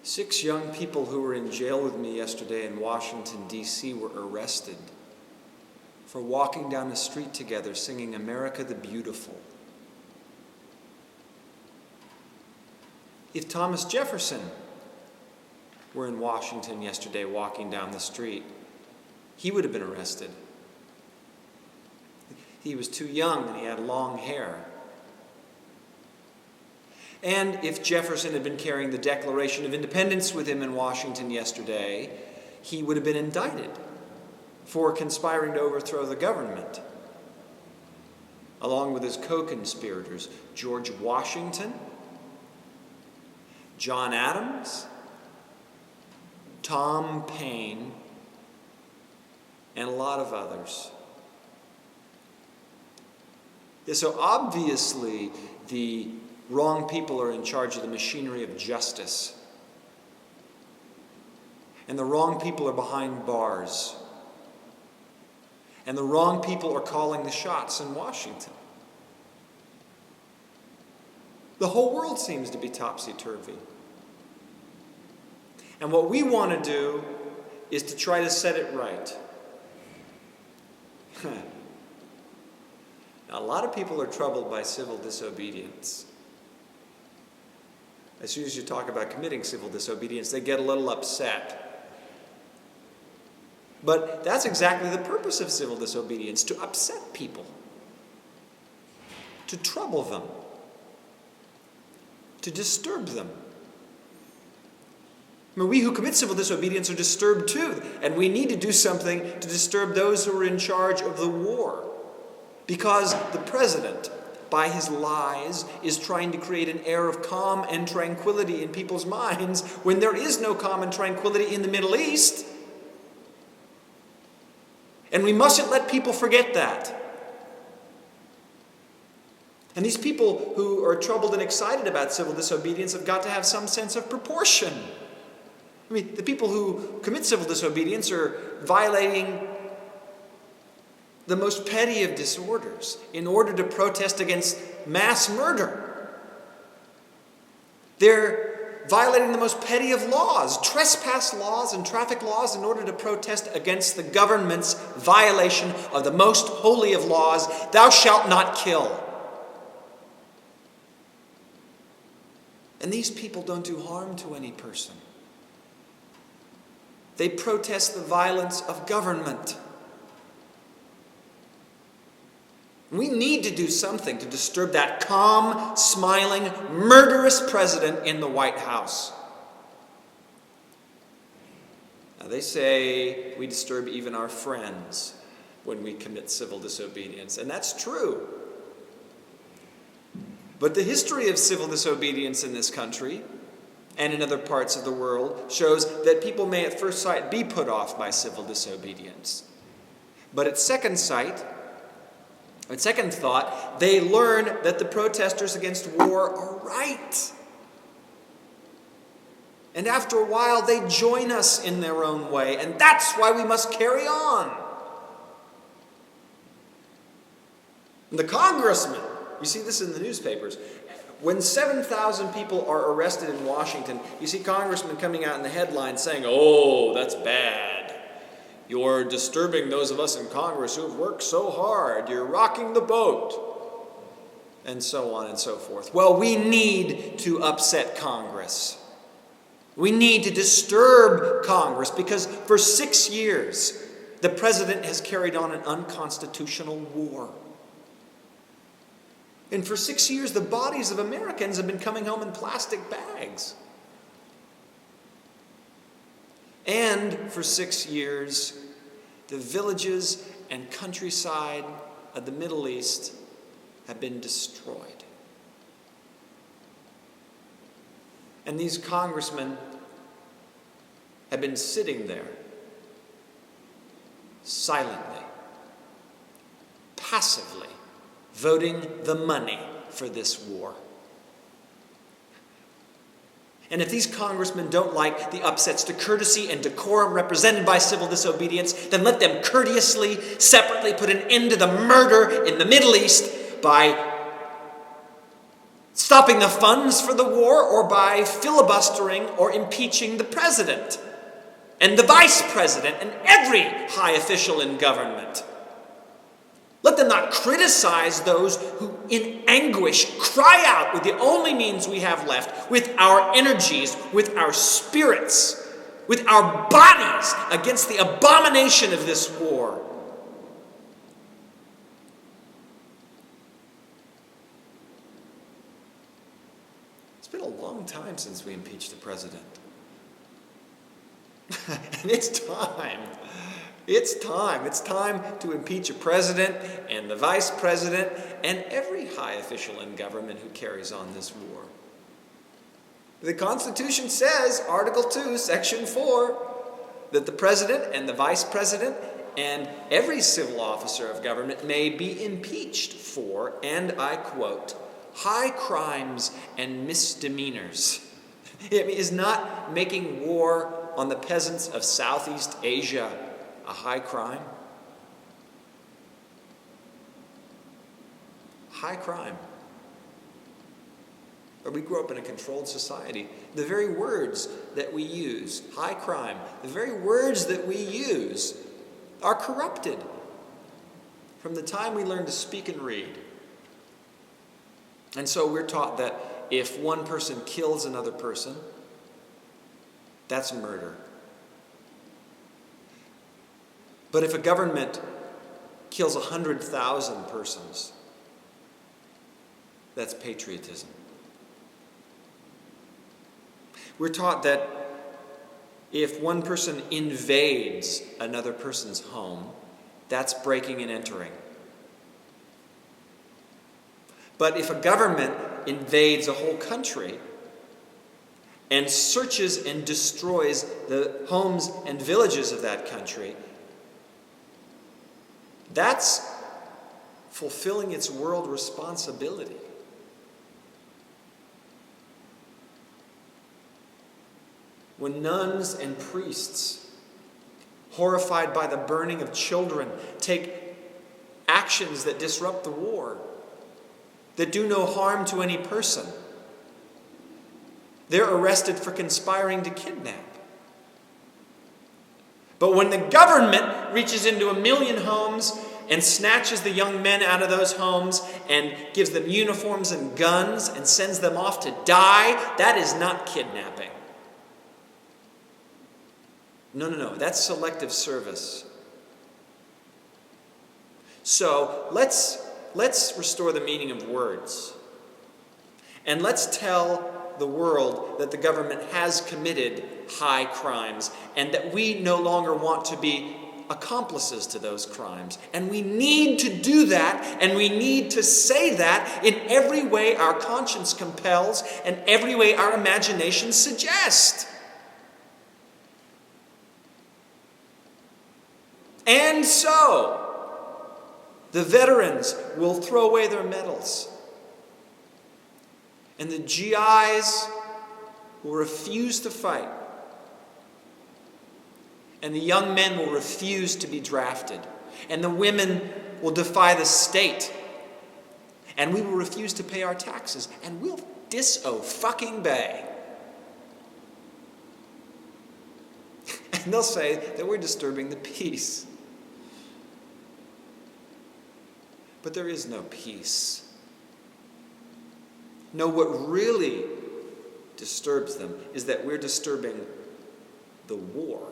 6 young people who were in jail with me yesterday in Washington, D.C. were arrested for walking down the street together singing "America the Beautiful." If Thomas Jefferson were in Washington yesterday walking down the street, he would have been arrested. He was too young and he had long hair. And if Jefferson had been carrying the Declaration of Independence with him in Washington yesterday, he would have been indicted for conspiring to overthrow the government, along with his co-conspirators, George Washington, John Adams, Tom Paine, and a lot of others. So obviously, the wrong people are in charge of the machinery of justice. And the wrong people are behind bars. And the wrong people are calling the shots in Washington. The whole world seems to be topsy-turvy. And what we want to do is to try to set it right. Now, a lot of people are troubled by civil disobedience. As soon as you talk about committing civil disobedience, they get a little upset. But that's exactly the purpose of civil disobedience, to upset people, to trouble them, to disturb them. I mean, we who commit civil disobedience are disturbed too, and we need to do something to disturb those who are in charge of the war. Because the president, by his lies, is trying to create an air of calm and tranquility in people's minds when there is no calm and tranquility in the Middle East. And we mustn't let people forget that. And these people who are troubled and excited about civil disobedience have got to have some sense of proportion. I mean, the people who commit civil disobedience are violating the most petty of disorders in order to protest against mass murder. They're violating the most petty of laws, trespass laws and traffic laws, in order to protest against the government's violation of the most holy of laws, thou shalt not kill. And these people don't do harm to any person. They protest the violence of government. We need to do something to disturb that calm, smiling, murderous president in the White House. Now, they say we disturb even our friends when we commit civil disobedience, and that's true. But the history of civil disobedience in this country and in other parts of the world shows that people may at first sight be put off by civil disobedience. But at second sight, at second thought, they learn that the protesters against war are right. And after a while, they join us in their own way. And that's why we must carry on. And the congressman, you see this in the newspapers, when 7,000 people are arrested in Washington, you see congressmen coming out in the headlines saying, "Oh, that's bad. You're disturbing those of us in Congress who have worked so hard. You're rocking the boat," and so on and so forth. Well, we need to upset Congress. We need to disturb Congress because for 6 years, the president has carried on an unconstitutional war. And for 6 years, the bodies of Americans have been coming home in plastic bags. And for 6 years, the villages and countryside of the Middle East have been destroyed. And these congressmen have been sitting there, silently, passively, voting the money for this war. And if these congressmen don't like the upsets to courtesy and decorum represented by civil disobedience, then let them courteously, separately put an end to the murder in the Middle East by stopping the funds for the war, or by filibustering or impeaching the president and the vice president and every high official in government. Let them not criticize those who in anguish cry out with the only means we have left, with our energies, with our spirits, with our bodies, against the abomination of this war. It's been a long time since we impeached the president. And it's time. It's time. It's time to impeach a president and the vice president and every high official in government who carries on this war. The Constitution says, Article 2, Section 4, that the president and the vice president and every civil officer of government may be impeached for, and I quote, high crimes and misdemeanors. It is not making war on the peasants of Southeast Asia a high crime? High crime. But we grew up in a controlled society. The very words that we use, high crime, the very words that we use are corrupted from the time we learn to speak and read. And so we're taught that if one person kills another person, that's murder. But if a government kills 100,000 persons, that's patriotism. We're taught that if one person invades another person's home, that's breaking and entering. But if a government invades a whole country and searches and destroys the homes and villages of that country, that's fulfilling its world responsibility. When nuns and priests, horrified by the burning of children, take actions that disrupt the war, that do no harm to any person, they're arrested for conspiring to kidnap. But when the government reaches into 1 million homes and snatches the young men out of those homes and gives them uniforms and guns and sends them off to die, that is not kidnapping. No, that's selective service. So let's restore the meaning of words. And let's tell the world that the government has committed high crimes and that we no longer want to be accomplices to those crimes. And we need to do that, and we need to say that in every way our conscience compels and every way our imagination suggests. And so, the veterans will throw away their medals. And the GIs will refuse to fight. And the young men will refuse to be drafted. And the women will defy the state. And we will refuse to pay our taxes. And we'll dis-o-fucking-bay. And they'll say that we're disturbing the peace. But there is no peace. No, what really disturbs them is that we're disturbing the war.